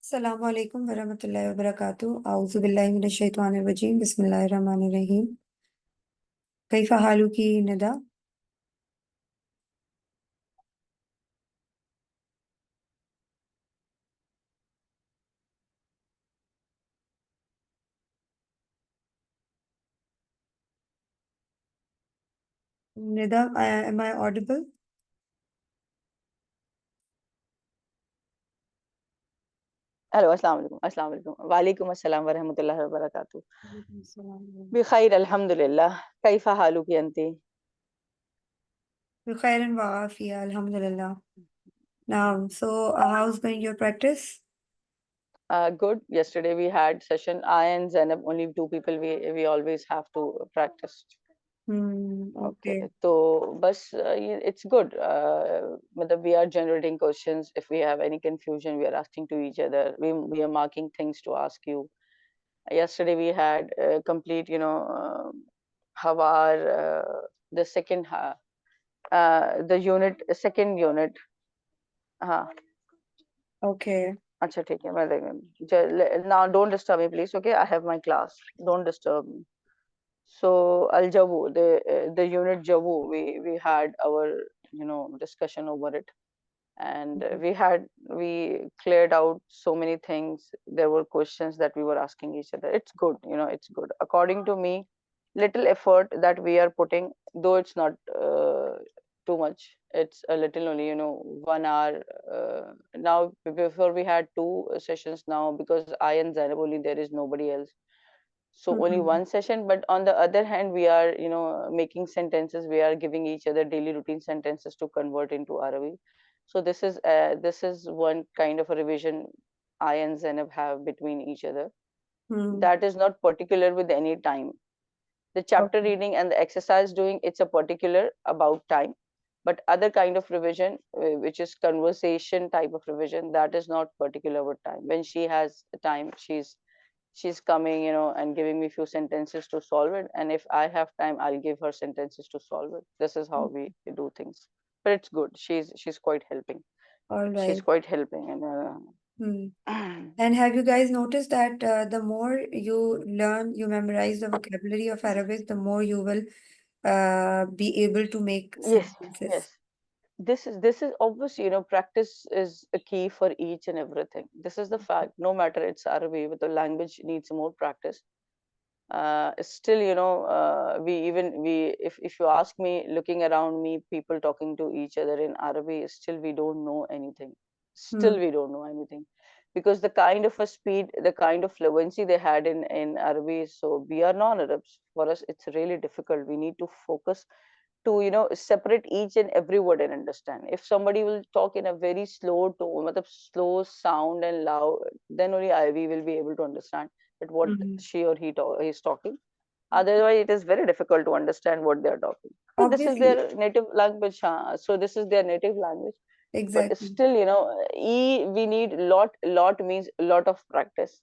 अस्सलाम वालेकुम वरहमतुल्लाहि वबरकातुहू औज़ु बिल्लाहि मिनश शैतानिर रजीम बिस्मिल्लाहिर रहमानिर रहीम। कैफ़ा हालुकी Nida? Nida, am I audible? Hello अस्सलाम वालेकुम वालेकुम अस्सलाम वरहमतुल्लाहि वबरकातुहू वालेकुम अस्सलाम। बिखैर अल्हम्दुलिल्लाह कैफा हालुकी अंती Khairan wa afiya, alhamdulillah. Now, so how's going your practice? good. Yesterday we had session. I and Zainab, only two people we always have to practice. Okay, Okay. so bus it's good. We are generating questions. If we have any confusion, we are asking to each other. We are marking things to ask you. Yesterday we had complete, Hawar, the second the unit second unit. हाँ Okay. अच्छा ठीक है मैं now don't disturb me please. Okay, I have my class, don't disturb me. So al jawu, the unit jawu, we had our discussion over it, and we cleared out so many things. There were questions that we were asking each other. It's good, it's good according to me. Little effort that we are putting, though it's not too much, it's a little only, 1 hour. Now before we had two sessions, now because I and Zainab only, there is nobody else, so only Hmm. one session. But on the other hand, we are making sentences, we are giving each other daily routine sentences to convert into Arabic. So this is one kind of a revision I and Zainab have between each other. Hmm. That is not particular with any time. The chapter Okay. reading and the exercise doing, it's a particular about time. But other kind of revision, which is conversation type of revision, that is not particular with time. When she has time, she's coming, and giving me few sentences to solve it, and if I have time, I'll give her sentences to solve it. This is how we do things. But it's good, she's quite helping. All She's right. quite helping, Hmm. and And have you guys noticed that the more you learn, you memorize the vocabulary of Arabic, the more you will be able to make yes, sentences. yes, this is obvious. Practice is a key for each and everything. This is the fact. No matter it's Arabic, but the language needs more practice. Still, if you ask me, looking around me, people talking to each other in Arabic, still we don't know anything. Hmm. Still we don't know anything, because the kind of a speed, the kind of fluency they had in Arabic. So we are non-Arabs. For us, it's really difficult. We need to focus to separate each and every word and understand. If somebody will talk in a very slow tone, matlab slow sound and loud, then only we will be able to understand that what Hmm. she or he is talking. Otherwise it is very difficult to understand what they are talking. So this is Obviously, their native language, so this is their native language. But exactly. still, we need lot means lot of practice.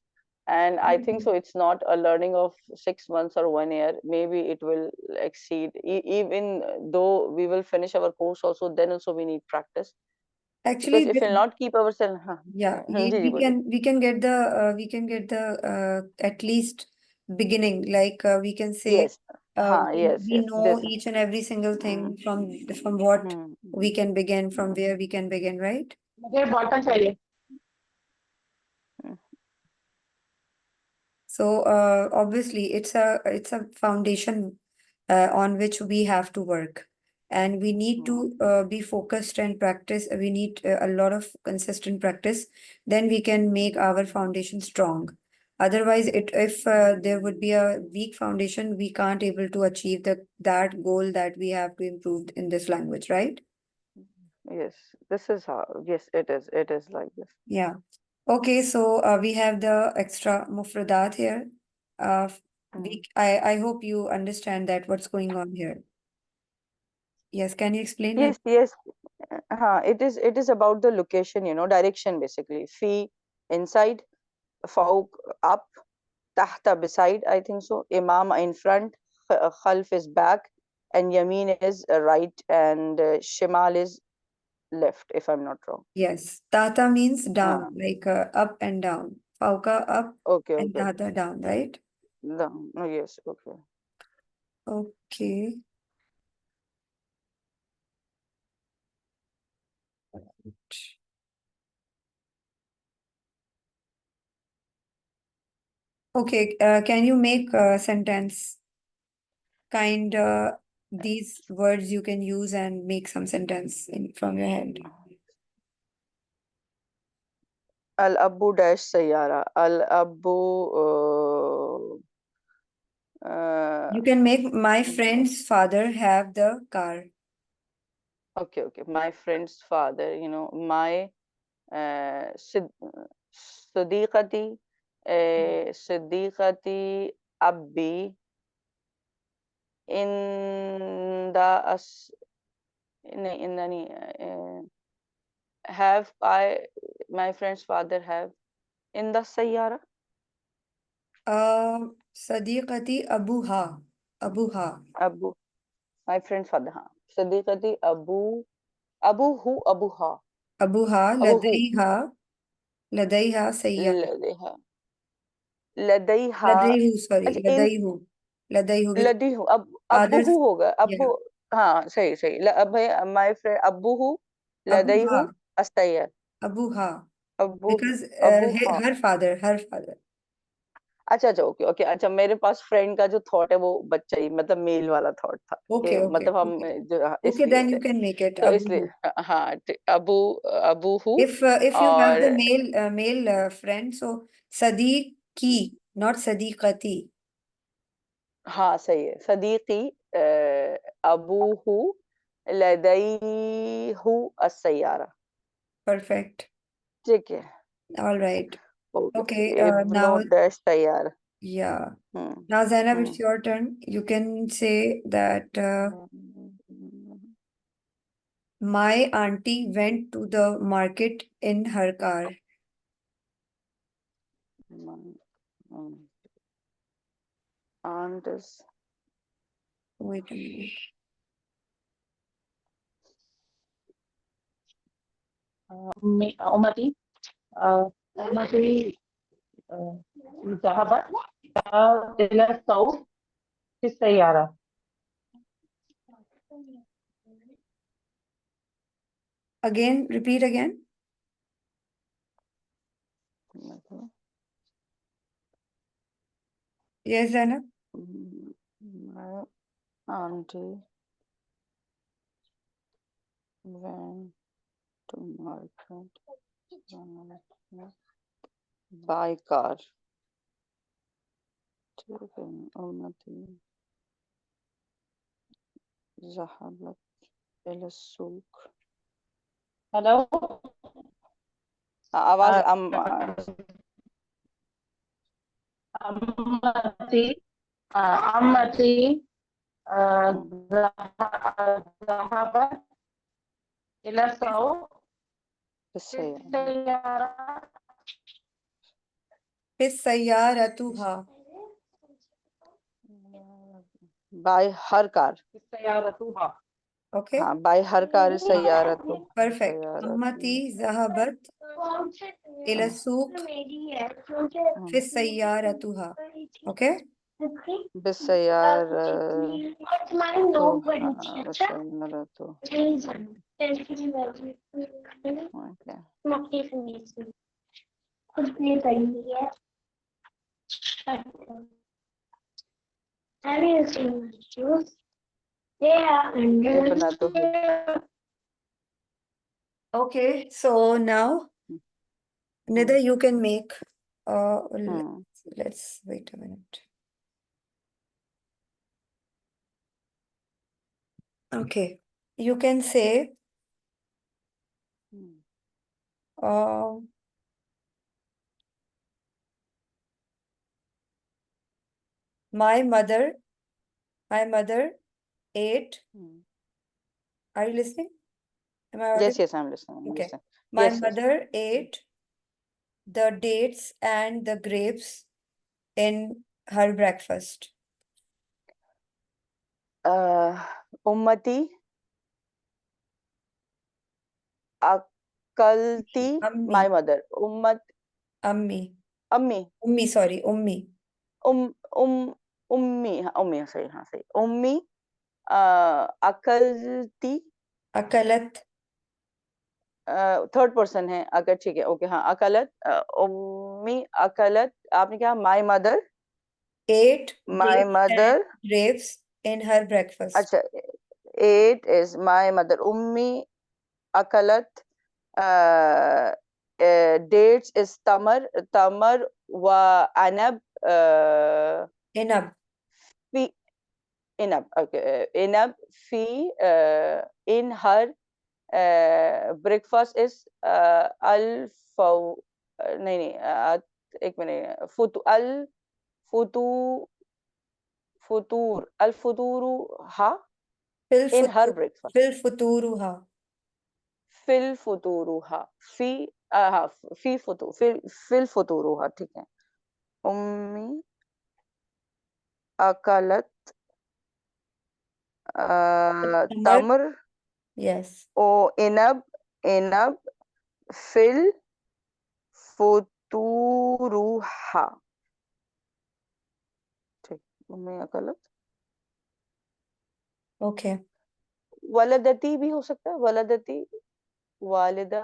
And I think so it's not a learning of 6 months or 1 year. Maybe it will exceed, even though we will finish our course also, then also we need practice. Because Actually, if we'll not keep ourselves, yeah, जी जी बोलिए. we can get the at least beginning. Like we can say, Yes, हाँ, yes, we yes, know this. each and every single hmm, thing from what hmm, we can begin, from where we can begin, right? मुझे bottle चाहिए. हम्म, So obviously, it's a foundation on which we have to work, and we need hmm. to be focused and practice. We need a lot of consistent practice. Then we can make our foundation strong. Otherwise, if there would be a weak foundation, we can't able to achieve that goal that we have to improve in this language, right? Yes, this is how. Yes, it is like this. Yeah. Okay, so we have the extra mufradat here. Mm. I hope you understand that what's going on here. Yes, can you explain it? Yes, yes. It is about the location, direction basically. Fi inside, fawq up, tahta beside, I think so. Imam in front, khalf is back, and yameen is right, and shimal is left, if I'm not wrong. Yes. Tata means Ah, down, like up and down. Fauka up okay, and okay. Tata down, right? Oh, yes, okay. Okay. Okay, can you make a sentence? Kind these words you can use and make some sentence from your head. Al Abu dash Sayyara. Al Abu. You can make my friend's father have the car. Okay, okay. My friend's father, my صديقتي صديقتي أبي in the as إنني have I my friend's father have in the سيارة. صديقتي أبوها أبوها أبو my friend's father हाँ صديقتي أبوه أبوها أبوها أبوه لديها سيارة لديها لديها لديه sorry अच्छा in لديه because लडी हूँ अब अब्बू father's हूँ होगा yeah अब्बू हाँ सही सही अब माय फ्रेंड अब्बू हूँ लदई أبوها हूँ अस्तैयर أبوها अब्बू because अब्बू हाँ her father अच्छा अच्छा ओके ओके अच्छा मेरे पास फ्रेंड का जो थॉट है वो बच्चा ही मतलब मेल वाला थॉट था कि okay okay मतलब हम okay जो okay इसलिए then you थे can make it तो इसलिए Abuhu. हाँ अबू अबू हूँ If you have और the male friend, so Sadiqi, not Sadiqati. हाँ सही है सदीकी अबू हूँ लदई हूँ अस्सैयारा Perfect. ठीक है All right. Okay Okay. इब्नो Now, dash तैयार yeah. Hmm Now, Zainab, it's hmm your turn. You can say that my auntie went to the market in her car. aunt is Wait a minute. أمتي أمتي ذهبت إلى السوق في السيارة. Again, repeat again. Yes, Zainab. my auntie went to market by car ठीक है أمتي ذهبت إلى السوق Hello. आवाज أمتي عمتي ذهبت إلى السوق في بالسيارة السيارة. سيارتها. by her car في السيارة. Okay. हाँ by her car سيارته Perfect. سيارته أمتي ذهبت إلى السوق في سيارتها. Okay. بالسيارة Okay, so now Nida, you can make let's wait a minute. Okay, you can say uh, my mother ate. Are you listening? Am I yes audible? yes I'm listening I'm Okay. listening. My Yes, yes. mother ate the dates and the grapes in her breakfast. أمتي akalti, Ammi. my mother. Ammi. Ammi, Ummi, sorry, Ummi. um, ummi, हाँ, ummi, सही, हाँ, सही. Ummi, akalti, Akalat. Third person है, अगर ठीक है, okay, हाँ, अकलत, उम्मी अकलत, आपने क्या, my mother, Ate my dates and mother, grapes in her breakfast. अच्छा, एट इज माय मदर, उम्मी अकलत, डेट्स इज तमर, तमर व अनब, Inab. fi inab, okay, inab fi, in her breakfast is al नहीं नहीं, एक मिनट, फुतू फुतूर अल फुतूरू हा, Fil in her futu- breakfast, Fil futuruha. फिल फुतूरुहा, फी, हाँ, फी फुतू, फिल फुतूरुहा, ठीक है. उम्मी अकलत Tamar. तमर Yes. ओ इनब, इनब फिल फुतूरुहा, ठीक. उम्मी अकलत, Okay. वलदती भी हो सकता है, वलदती, वालिदा,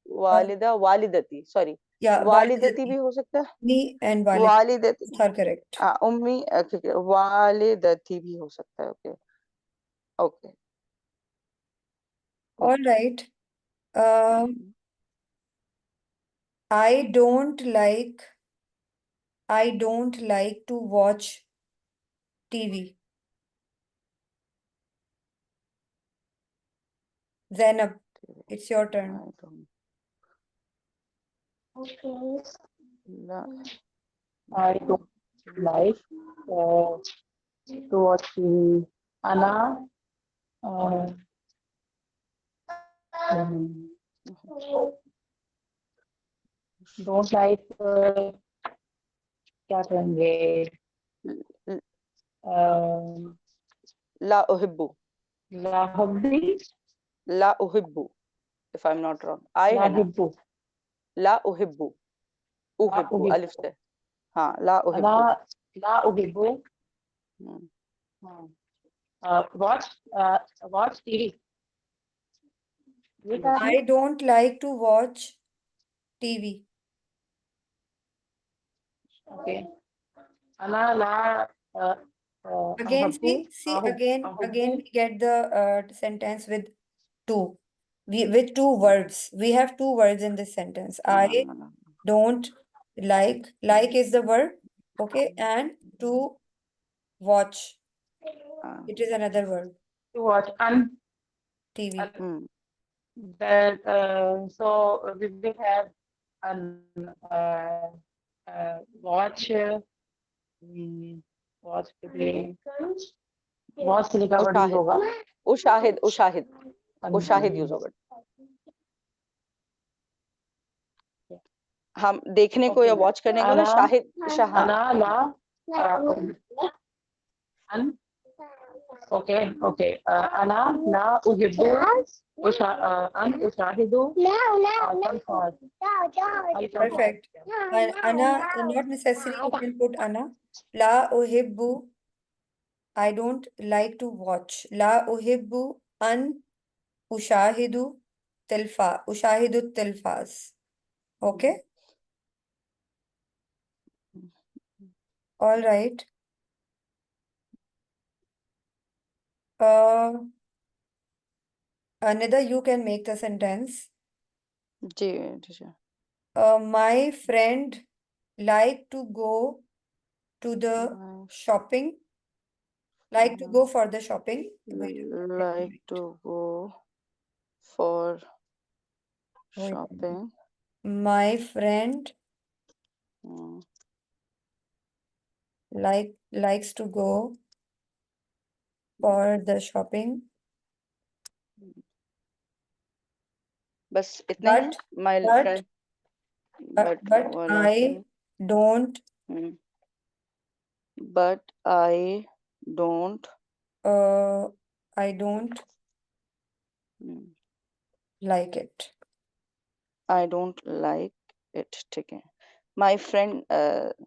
वालिदा, वालिदती, सॉरी, Yeah, वालिदती भी Walidati. हो सकता है, Me and Walid वालिदती, are correct. हाँ, उम्मी, ठीक है, वालिदती भी हो सकता है, okay, okay. All right. I don't like to watch TV. Zainab, it's your turn. I don't Okay. like, I don't like to watch TV. Anna, uh, don't like क्या कहेंगे ला uhibbu, लाहबी la uhibbu, if I'm not wrong, I है ना, लाहिब्बू la uhibbu, uhibbu, uhibbu. अलिफ से, हाँ, la अना uhibbu. ला उहिब्बू watch watch TV. ये क्या है? I don't like to watch TV. Okay. अना ला Again, अहब्बू again अहब्बू we get the sentence with two. With two verbs. We have two verbs in this sentence. I don't like is the verb, okay, and to watch, it is another verb. to watch TV. that so we will have an watch watch के लिए watch के लिए क्या word use होगा उशाहिद, उशाहिद, उशाहिद use होगा. हम देखने को या वॉच करने को ना, अना शाहिद, अना ला अन okay okay अना ला उहिब्बू अन उशाहिदु Perfect. Ana, not necessary, you can put Ana. La uhibbu, I don't like to watch. La uhibbu an ushahidu tilfas. Okay? All right. Another, you can make the sentence. जी teacher. My friend like to go to the shopping. Like to go for the shopping. Like to go for Wait. shopping. My friend likes to go for the shopping. बस इतना ही है. My friend. But I don't But I don't I don't like it. I don't like it. ठीक है. My friend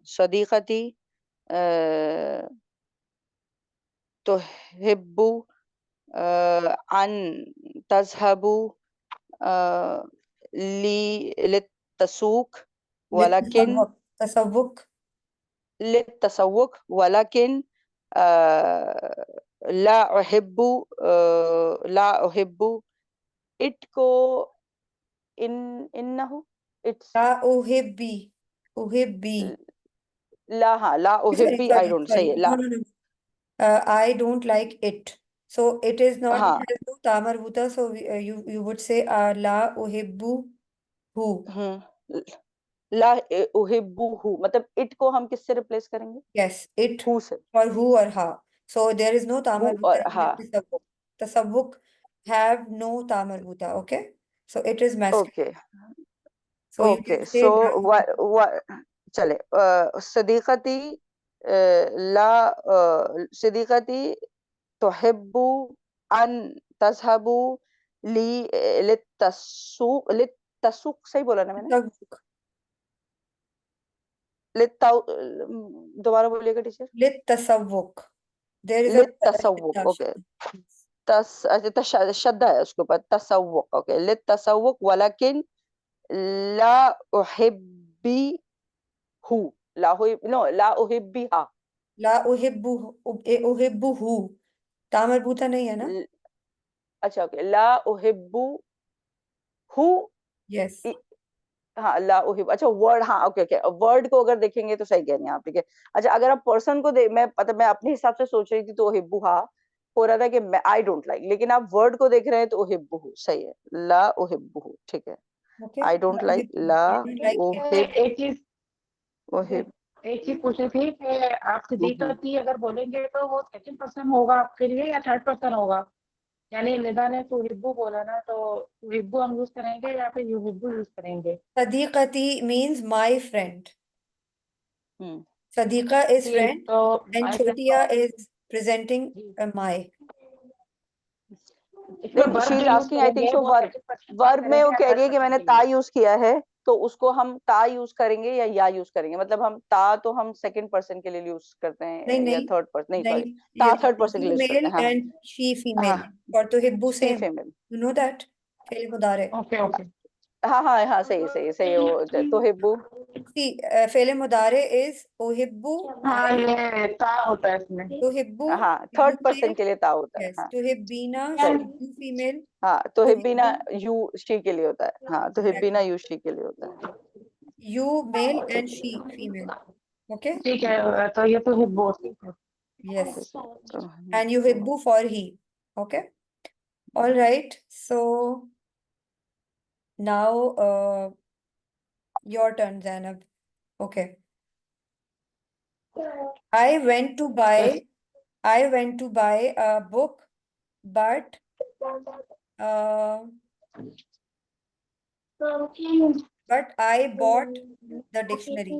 صديقتي تحب أن تذهب للتسوق ولكن تسوق للتسوق ولكن لا أحب it को إنه it's لا أحبي لا हाँ لا أحبي I don't say no, لا no, no. I don't like it. So it is not, it हाँ has no ta marbuta. So you would say la uhibbu who. ला उहिब्बुहु मतलब it को हम किससे replace करेंगे Yes, it who से or who or ha. So there is no ta who marbuta और in हाँ tasawwuk. Tasawwuk have no ta marbuta. Okay. So it is masculine. okay So you okay can say so la what चले صديقتي لا صديقتي تحب أن تذهب للتسوق सही बोला ना मैंने tasawwuk. दोबारा बोलिएगा teacher Lit tasawwuk. There is a लित्तसव्वुक ओके अच्छा शद्दा है उसके ऊपर तसव्वुक ओके लित्तसव्वुक वलकिन ला उहिब्बी हु ला उहिब्बिहा La uhibbu who. Ta marbuta नहीं है ना? अच्छा ओके ला उहिब्बु हु Yes. हाँ ला उहिब अच्छा वर्ड हाँ ओके ओके वर्ड को अगर देखेंगे तो सही कह रही हैं आप ठीक है अच्छा अगर आप पर्सन को मैं अपने हिसाब से सोच रही थी तो उहिब्बु हा हो रहा था कि मैं आई डोंट लाइक लेकिन आप वर्ड को देख रहे हैं तो उहिब्बु सही है ला उहिब्बु ठीक है Okay. आई डोंट लाइक ला I don't like it. उहिब एक चीज उहिब एक चीज पूछी थी कि आप सिद्दीकती अगर बोलेंगे तो वो सेकंड पर्सन होगा आपके लिए या थर्ड पर्सन होगा यानी निदा ने तुहिब्बू बोला ना तो तुहिब्बू हम यूज करेंगे या फिर युहिब्बू यूज करेंगे Sadiqati means my friend. Hmm Sadiqa is जी friend तो and my friend Chotiya is presenting my. इसमें नहीं वर्ब शी जो is use asking I think करेंगे सो वो वर्ब सेकंड पर्सन वर्ब में वो करेंगे या कह थर्ड रही है कि पर्सन मैंने के ता लिए यूज किया है तो उसको हम ता यूज करेंगे या यूज करेंगे मतलब हम ता तो हम सेकंड पर्सन के लिए यूज करते नहीं हैं या नहीं थर्ड पर्सन नहीं सॉरी नहीं ता you, थर्ड पर्सन के लिए you यूज करते male हैं हाँ and she हाँ female. For tuhibbu she same. Female You know that? Fi'l mudare. Okay okay हाँ सही है वो तो Hibu See, fi'l mudare is uhibbu हाँ I, ये ता होता है इसमें tuhibbu हाँ you थर्ड पर्सन male. के लिए ता होता है Yes, हाँ tuhibbina सही you female. हाँ तो हिब्बीना Tuhibbu यू शी के लिए होता है हाँ तो हिब्बीना exactly. यू शी के लिए होता है You male and she female. Okay? ठीक है तो ये तो हिब्बो ठीक है Yes. तो And yuhibbu for he. Okay? All right. So now your turn, Zainab. Okay. I went to buy a book, but I bought the dictionary.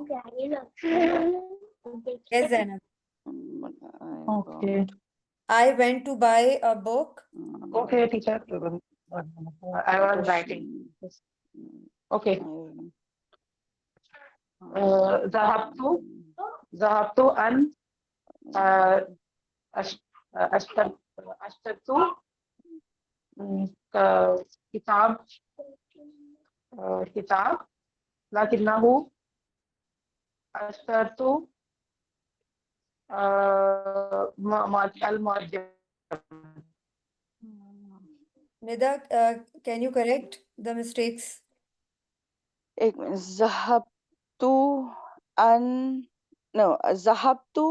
Yes, Zainab. Okay I went to buy a book. Okay teacher I was writing okay ذهبت ذهبت أن اشتريت كتاب كتاب لكنه اشتريت المعجم Nida, can you correct the mistakes? एक मिनट ज़हबतु अन no ज़हबतु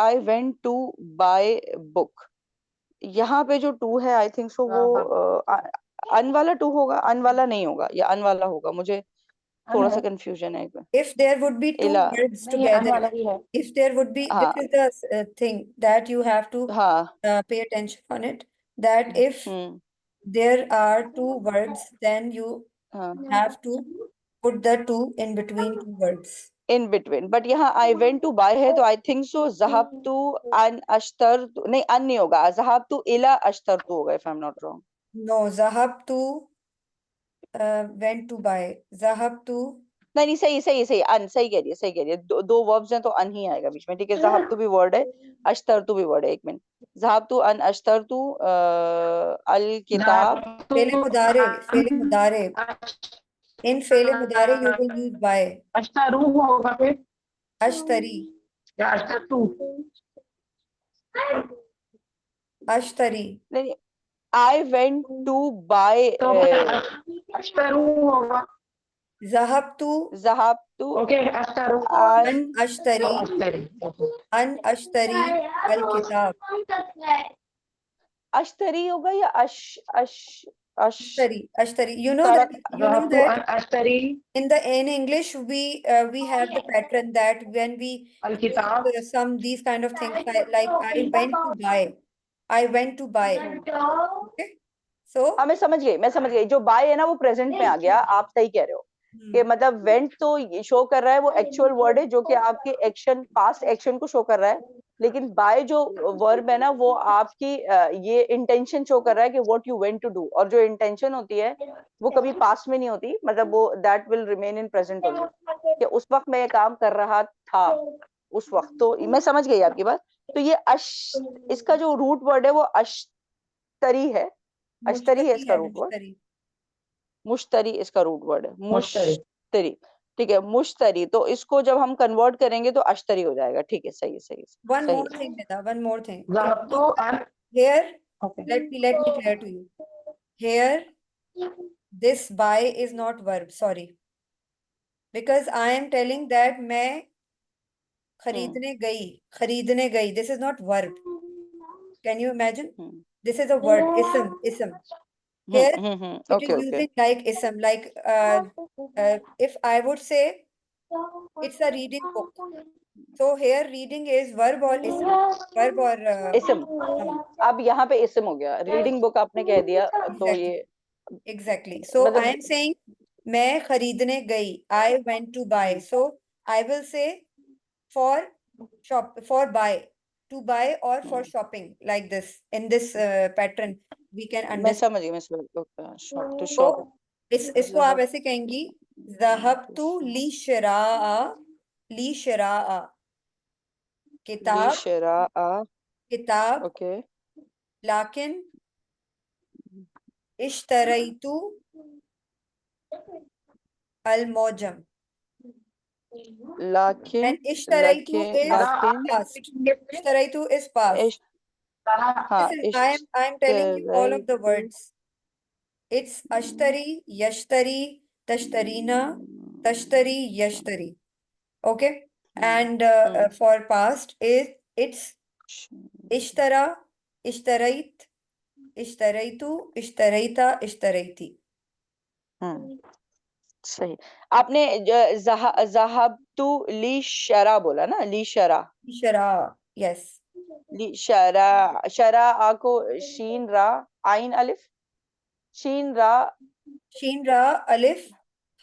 I went to buy book यहाँ पे जो to है आई think सो वो अन वाला टू होगा अन वाला नहीं होगा या अन वाला होगा मुझे थोड़ा सा कंफ्यूजन है If there would be two इला words नहीं ये अन together, वाला ही है if there would be, हाँ this is the thing that you have to हाँ pay attention on it, that if there are two words, then you हाँ have to put the two in between two words. In between but यहाँ आई went to bye है तो आई think सो ज़हबतु अन Ashtar नहीं अन नहीं होगा ज़हबतु इला अश्तरतु होगा if I am not wrong No, zahabtu went to buy. Zahabtu. नहीं सही सही सही, अन सही कह रही है, सही कह रही है, दो वर्ब्स हैं तो अन ही आएगा बीच में, ठीक है। ज़हबतु भी वर्ड है, अश्तरतु भी वर्ड है, एक मिनट। ज़हबतु अन अश्तरतु अल किताब। फेले मुदारे, फेले मुदारे. In फेले मुदारे you will use buy. अश्तारू होगा फिर, Ashtari, या अश्तातू? ashtari. नहीं, आई वेंट टू बाय तो अश्तारू होगा। Zahabtu ज़हबतु ओके, अश्तारू अन an ashtari, अश्तारी, okay. an ashtari al kitab. अश्तरी होगा या अश अश अश Ashtari, ashtari. You know Tara, that, you know ज़हबतु that on अश्तारी in English we have the pattern that when we Al use किताब। some these kind of things like I went to buy. I went to buy. Okay. So हाँ मैं समझ गई, मैं समझ गई, जो bye है ना वो प्रेजेंट में आ गया, आप सही कह रहे हो कि मतलब वेंट तो शो कर रहा है, वो एक्चुअल वर्ड है जो कि आपके एक्शन, पास्ट एक्शन को शो कर रहा है, लेकिन बाय जो वर्ब है ना वो आपकी ये इंटेंशन शो कर रहा है कि what you went to do, और जो इंटेंशन होती है वो कभी पास्ट में नहीं होती, मतलब वो that will remain in present only, कि उस वक्त मैं ये काम कर रहा था उस वक्त। तो मैं समझ गई आपकी बात। तो ये अश, इसका जो रूट वर्ड है वो अश्तरी है, अश्तरी है इसका रूट वर्ड, ashtari. मुश्तरी इसका रूट वर्ड है, मुश्तरी। मुश्तरी, ठीक है, मुश्तरी। तो इसको जब हम कन्वर्ट करेंगे तो अश्तरी हो जाएगा, ठीक है, सही है, सही है, One सही more है। thing, Nida, one more thing. ज़हबतु अन, Here, okay. let me clear to you. Here, this buy is not verb, sorry. Because I am telling that मैं खरीदने गई. This is not verb. Can you imagine? This is a word, ism. Here, it okay is okay, using like ism, like if I would say it's a reading book. So here reading is verb or ism? Verb or इसम, अब यहाँ पे इसम हो गया, reading book आपने कह दिया तो exactly, ये exactly. So I am मतलब saying मैं खरीदने गई. I went to buy. So I will say for shop, for buy, to buy or for shopping, like this. In this pattern, we can मैं understand. समझ गई, मैं समझ गई, शॉप टू तो शॉप, इसको आप ऐसे कहेंगी, ज़हबतु ली शिराआ, ली किताब, शराआ, किताब, ओके, लाकिन इश्तरैतु अल मौजम. लाकिन And ishtaraitu is लाकिन past. Ishtaraitu is past. इश, हाँ Listen, I am telling you all of the words. It's ashtari, yashtari, tashtarina, tashtari, yashtari. Okay? And for past is it's ishtara, ishtarait, ishtaraitu, ishtaraita, ishtaraiti. सही। आपने ज़हबतु ली शरा बोला ना, ली शरा, Ishara, yes. ली शरा, शरा को शीन रा आइन अलिफ, शीन रा Shin ra, alif,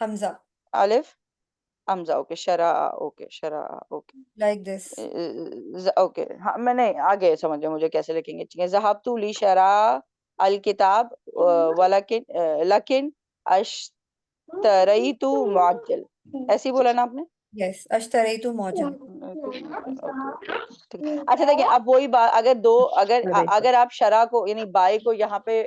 hamza. अलिफ हमजा, ओके, शरा, ओके, शरा, ओके, Like this. ओके, हाँ मैंने आगे समझ गया मुझे कैसे लिखेंगे, ठीक है। ज़हबतु ली शरा अल किताब वलकिन लकिन अश्तरैतु मुअज्जल, ऐसे ही बोला ना आपने? Yes. Ashtaraitu mojam. ठीक है। अच्छा देखिए, अब वही बात, अगर दो, अगर आप शरा को यानी बाय को यहाँ पे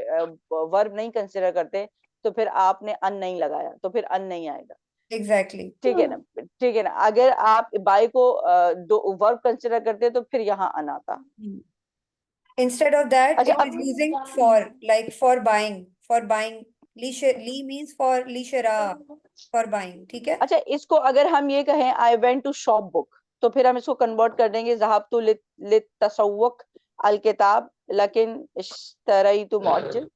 वर्ब नहीं कंसिडर करते तो फिर आपने अन नहीं लगाया तो फिर अन नहीं आएगा, Exactly. ठीक है ना, ठीक है ना। अगर आप बाय को दो वर्ब कंसिडर करते तो फिर यहाँ अन आता। Instead of that, अच्छा it is अब using for, like for buying. For buying. Li means for li shira, for buying. ठीक है? अच्छा, इसको अगर हम ये कहें I went to shop book, तो फिर हम इसको कन्वर्ट कर देंगे ज़हबतु लित तसव्वुक अल किताब लकिन इश्तरैतु मुअज्जल।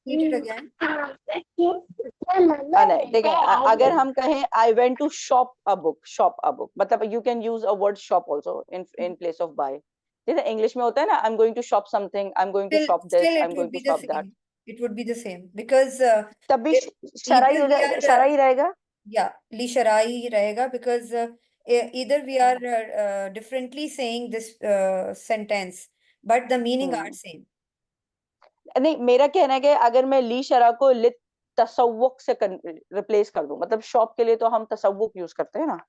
Read it again. नहीं देखिए, अगर हम कहें I went to shop a book, shop a book, मतलब you can use a word shop also in place of buy, जैसे इंग्लिश में होता है ना, I am going to shop something, I am going to shop this, Still I it am would going to be the shop that, same. It would be the same because तब भी if Shara he either हो we जाएगा, are शरा ही रहेगा। yeah, li shara ही रहेगा because either we are differently saying this sentence, but the meaning are same. नहीं, मेरा कहना है कि अगर मैं ली शरा को लित तसव्वुक से रिप्लेस कर दूं, मतलब शॉप के लिए तो हम तसव्वुक यूज करते हैं ना,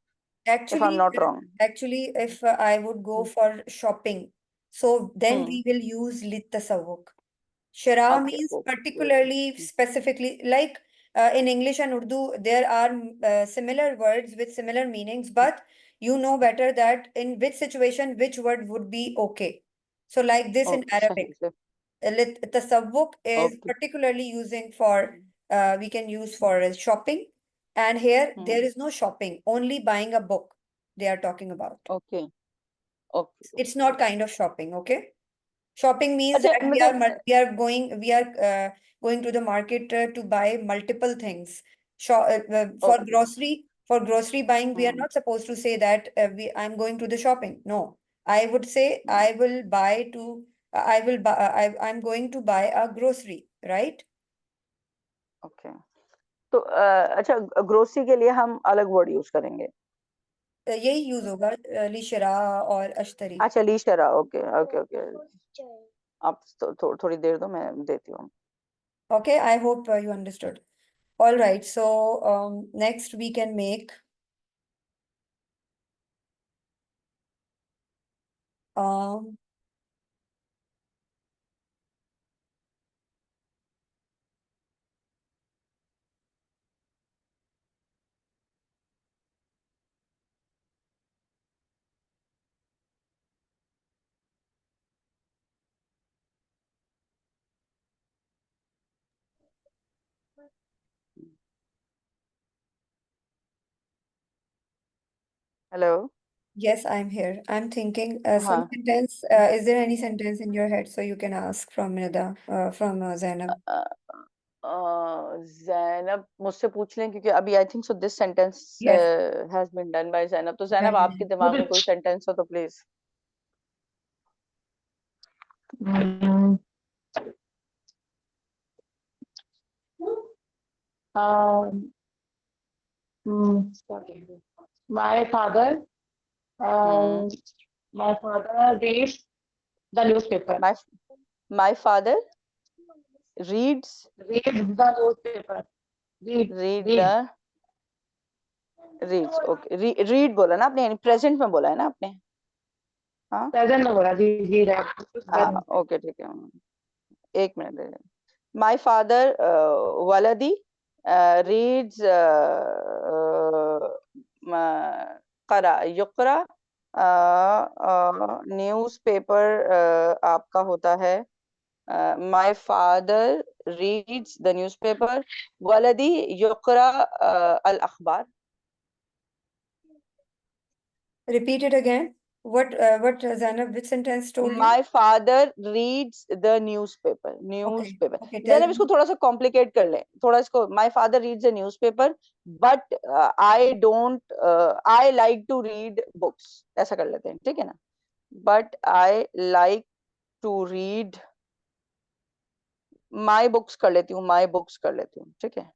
if I'm not wrong. Actually, if I would go for shopping, so then Hmm. we will use lit tasawwuk. Shara Okay, means okay. particularly, specifically, like in English and Urdu, there are similar words with similar meanings, but you know better that in which situation which word would be okay. So like this in Okay, Arabic, सही से. tasawwuk is Okay. particularly using for, we can use for shopping, and here there Hmm. is no shopping, only buying a book they are talking about. Okay. Okay. It's not kind of shopping, okay? Shopping means अच्छा, that मतलब we are going to the market to buy multiple things. For okay. grocery buying, we are Hmm. not supposed to say that I'm going to the shopping. No, I would say I will buy to I will buy I'm going to buy a grocery, right? Okay. तो अच्छा, grocery के लिए हम अलग word use करेंगे. यही use होगा लिशरा और अश्तरी. अच्छा, ली शरा. Okay okay okay. आप थोड़ी देर दो, मैं देती हूँ. Okay, I hope you understood. All right, so next we can make um hello. yes, I'm here. I'm thinking some हाँ. sentence. Is there any sentence in your head so you can ask from Nida, from Zainab? Zainab मुझसे पूछ लें, क्योंकि अभी I think so this sentence Yes. Has been done by Zainab. तो Zainab, Very आपके nice. दिमाग में कोई सेंटेंस हो तो please. Hmm. Um, my father, um, my father reads the newspaper. My father reads Reads the newspaper. read Read. the reads. Okay, read बोला ना आपने, यानी प्रेजेंट में बोला है ना आपने. हाँ Present में बोला जी जी हाँ. ओके, ठीक है. एक मिनट दे. माई फादर वलदी रीड्स करा युकरा. न्यूज़ पेपर आपका होता है. My father reads the newspaper. वलदी युकरा अल अखबार. Repeat it again. What Zainab, which sentence told you? My father reads the newspaper. Newspaper. Okay, tell Zainab, इसको me. थोड़ा सा कॉम्प्लिकेट कर ले, थोड़ा इसको. My father reads the newspaper, but I don't. I like to read books. ऐसा कर लेते हैं, ठीक है ना? But I like to read my books कर लेती हूँ. My books कर लेती हूँ, ठीक है?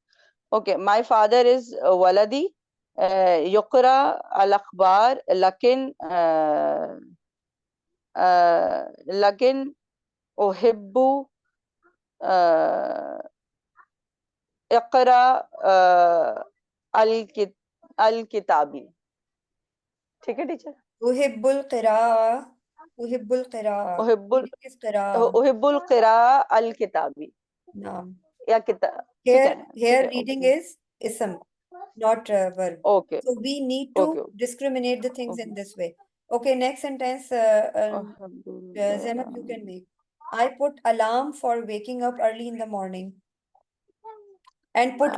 Okay. My father is waladi युकरा अल अखबार, लेकिन उहिब्बु इक़रा अल किताबी. ठीक है टीचर? उहिब्बुल क़िराअह. उहिब्बुल क़िराअह. उहिब्बुल Reading is क़िराअह. उहिब्बुल क़िरा अल किताबी Naam. या किताब. ठीक है ना? ठीक Here है. reading okay is ism, not verb. Okay So we need okay. to discriminate the things in this way. Okay, next sentence, Zainab, you can make. I put alarm for waking up early in the morning. And put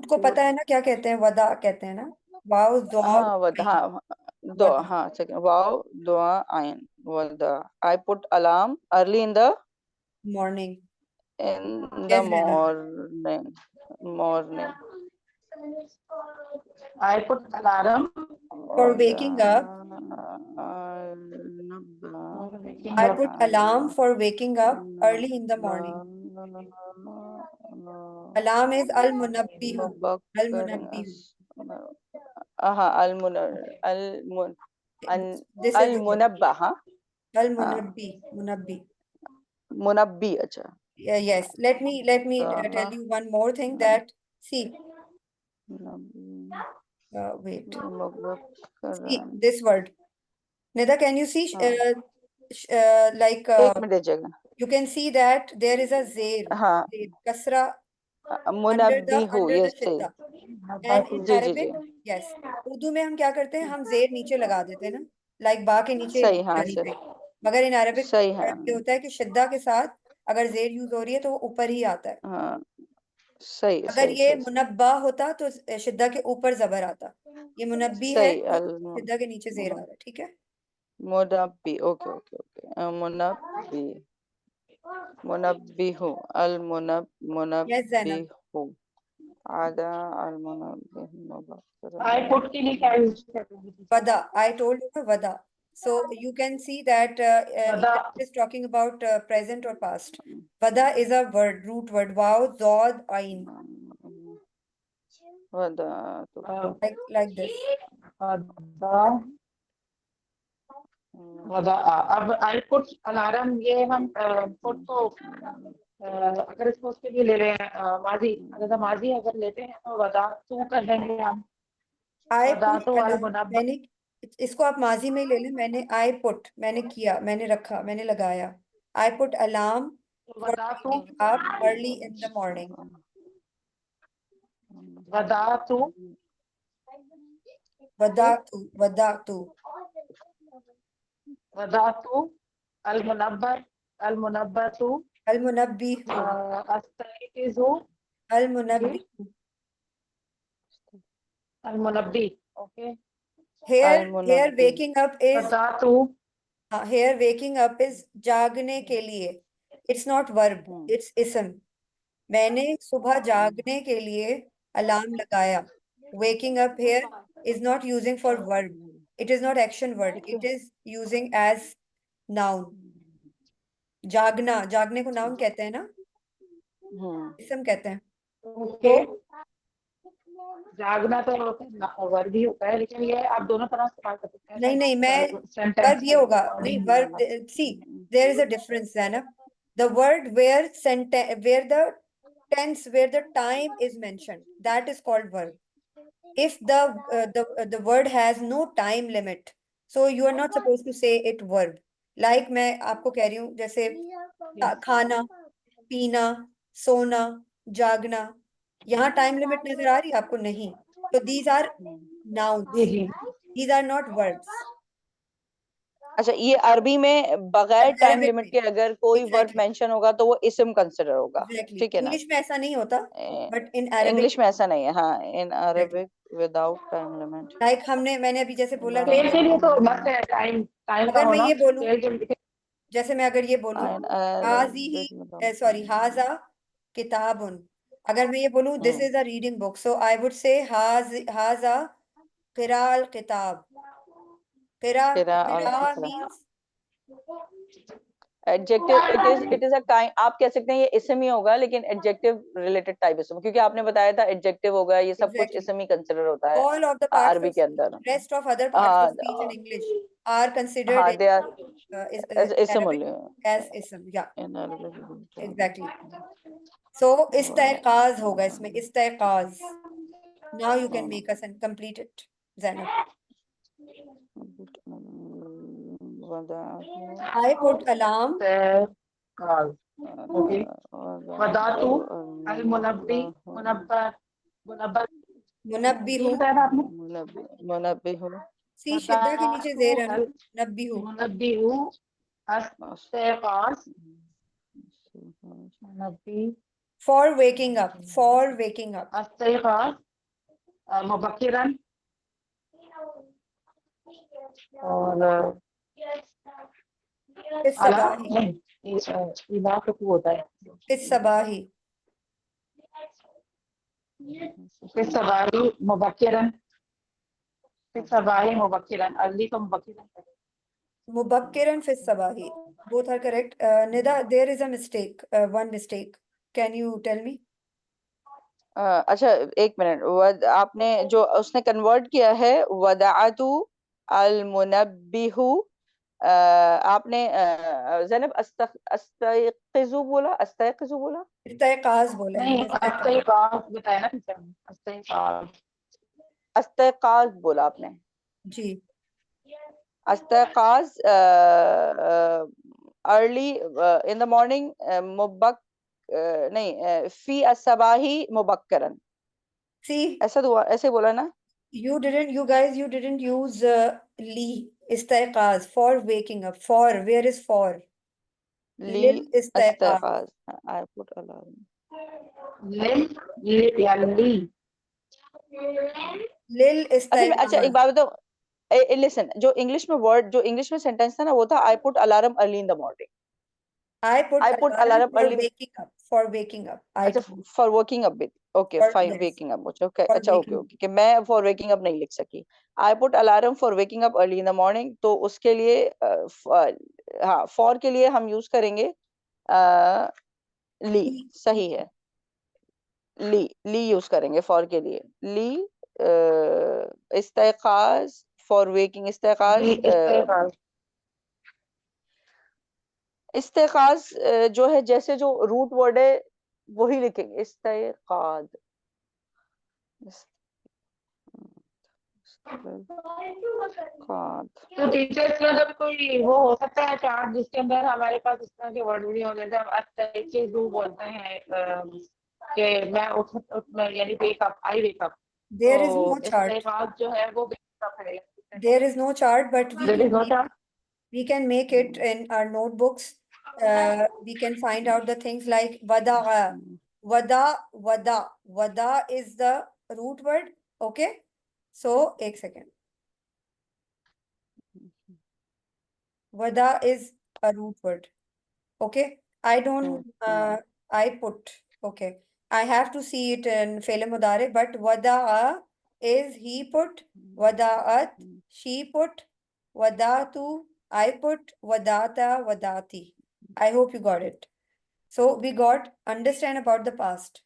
को पता है ना क्या कहते हैं? वदा कहते हैं ना? वाव दुआ हाँ हाँ दो. वदा. हाँ, सेकंड. वाव दुआ ion वदा. I put alarm early in the Morning. morning. I put alarm For waking up. for waking I up. put alarm for waking up early in the morning. Alarm is al-munabbihu. Al-munabbihu. This is the verb. al-munabbah. Al-munabbi. Munabbi. मुनब्बी. अच्छा, Yes, let me tell you one more thing that, see, wait, see this word. Nida, can you see, like, एक minute जगह you can see that there is a zer, हाँ kasra मुनब्बिहु under ये the सही shidda. And in जी जी Arabic, जी yes, Urdu में हम क्या करते हैं, हम जेर नीचे लगा देते हैं ना, लाइक बा के नीचे सही हाँ कहीं सही पे. मगर इन अरबिक सही है ये होता है कि शिद्दा के साथ अगर जेर यूज हो रही है तो वो ऊपर ही आता है. हाँ सही अगर सही ये सही मुनब्बा होता तो शिद्दा के ऊपर जबर आता. ये मुनब्बी है सही तो अल शिद्दा के नीचे जेर आ रहा है. ठीक है. मुनब्बी ओके ओके ओके मुनब्बी मुनब्बिहु अल Yes, Zainab. मुनब्बिहु आदा अल मुनब्बिहु I put के लिए क्या यूज करेंगे? Vada. I told you na, vada. So you can see that Vada. it is talking about present or past. Vada is a word, root word. Wow, zod, ain. वदा Like this. वदा वदा. अब I put alarm, ये हम put को अगर इसको उसके लिए ले रहे हैं माजी, अगर माजी अगर लेते हैं तो वदा तू कर देंगे हम. I वदा put तो अल alarm. मुनब्बा. मैंने इसको आप माजी में ही ले लें. मैंने I put, मैंने किया, मैंने रखा, मैंने लगाया. I put alarm for वदा तू waking up early in the morning. वदा तू Vadatu, vadatu. वदा तू अल मुनब्बा तू Al munabbihu, अस्तयकिज़ु al munabbihu. अल मुनब्बी. Okay. Here waking up is वदा तू here waking up is जागने के लिए. It's not verb, it's ism. मैंने सुबह जागने के लिए अलार्म लगाया. Waking up here is not using for verb. It is not action word. It is using as noun. जागना, जागने को noun कहते हैं ना, ism कहते हैं. ओके. जागना तो वर्ब ही होता है, लेकिन ये आप दोनों तरह इस्तेमाल कर सकते हैं. नहीं मैं सेंटेंस verb ये होगा. नहीं, verb, see, there is a difference, Zainab. The word where where the tense, where the time is mentioned, that is called verb. If the word has no time limit, so you are not supposed to say it verb. Like मैं आपको कह रही हूँ, जैसे खाना, पीना, सोना, जागना, यहाँ टाइम लिमिट नजर आ रही है आपको? नहीं. तो these are nouns. These are not verbs. अच्छा, ये अरबी में बगैर टाइम Arabic लिमिट में. के अगर कोई वर्ड Exactly. मेंशन होगा तो वो इसम कंसिडर होगा. Exactly. ठीक है ना. English में ऐसा नहीं होता, but in Arabic. इंग्लिश में ऐसा नहीं है. हाँ, इन Exactly. Arabic without time limit. Like मैंने अभी जैसे बोला कि खेल के लिए तो मस्त है टाइम का अगर मैं होना. ये बोलूं, खेल के लिए जैसे मैं अगर ये बोलूं हाजी सॉरी हाजा किताबुन, अगर मैं ये बोलूं this is a reading book, so I would say हाजा क़िराअल किताब. क़िरा means adjective. It is a kind, आप कह सकते हैं ये इसम ही होगा, लेकिन एडजेक्टिव रिलेटेड टाइप इसम, क्योंकि आपने बताया था एडजेक्टिव होगा, ये सब कुछ इसम ही कंसिडर होता है all of the parts अरबी of के अंदर. rest of other parts of speech in English are considered हाँ, दे आर in इसम Arabic only as ism. Yeah, in Arabic. exactly. So इस्तेकाज होगा इसमें, इस्तेकाज. Now you can make us and complete it, Zainab. I put alarm. Okay. वदातु अल मुनब्बी मुनब्बा मुनब्बिहु. बताया था आपने. मुनब्बिहु. See, शिद्दा के नीचे जेर है ना, मुनब्बिहु. मुनब्बिहु अस्तयकाज मुनब्बी For waking up, for waking up. अस्तयकाज मुबक्किरन. और फिस सबाही. इला तो होता है. फिस सबाही. फिस सबाही मुबक्किरन. फिस सबाही मुबक्किरन. अर्ली को मुबक्किरन. Mubakkiran fish सबाही. Both are correct. Nida, there is a mistake, one mistake. Can you tell me? अच्छा, एक मिनट. आपने जो उसने कन्वर्ट किया है वदाअतु अल मुनब्बिहु आपने ज़ैनब अस्तयक़िज़ु बोला, अस्तयक़िज़ु बोला? इस्तेकाज बोला है नहीं मैंने, इस्तेकाज। अस्तयकाज बताया ना टीचर ने, अस्तयकाज। अस्तयक़ाज़ बोला आपने। जी। अस्तयक़ाज़ अर्ली इन द मॉर्निंग, नहीं, फी अस्सबाही मुबक्करन, See, ऐसे बोला ना? you guys didn't use li, istiqaz, for waking up. For, where is for? ली Lil istiqaz. अस्तयक़ाज़, आई पुट अलार्म। या ली। Lil असल में अच्छा एक istiqaz. बात बताओ, लिसन, जो इंग्लिश में सेंटेंस था ना, वो था आई put alarm early in the morning. I put I put alarm alarm for early, waking up. For waking up. I अच्छा, told. For working up with, okay, For, fine, yes, waking up, okay, for अच्छा, okay waking up. Okay, कि मैं for waking up नहीं लिख सकी। आई put alarm for waking up early in the morning, तो उसके लिए हाँ, फॉर के लिए हम यूज करेंगे ली, Li. सही है, ली यूज करेंगे फॉर के लिए। ली इस्तेकाज फॉर वेकिंग, इस्तेकाज इस्तेकाज। इस्तेकाज जो है, जैसे जो रूट वर्ड है वही लिखेंगे, इस्तेकाद। तो टीचर्स में अगर कोई वो हो सकता है चार्ट जिसके अंदर हमारे पास इस तरह के वर्ड भी हो, जैसे हम अस्तयक़िज़ु बोलते हैं कि मैं यानी wake up, I wake up, There is तो no chart. इस्तेकाज जो है वो वेक अप है। There is no chart, but there is no chart. we can make it in our notebooks. We can find out the things like wada, wada is the root word. Okay. So, एक second. Wada is a root word. Okay. I don't, I put, okay. I have to see it in Fe'l Mudari, but wada'a is he put, wada'at, she put, wadatu, I put, wadata, wadati. I hope you got it. So we got understand about the past.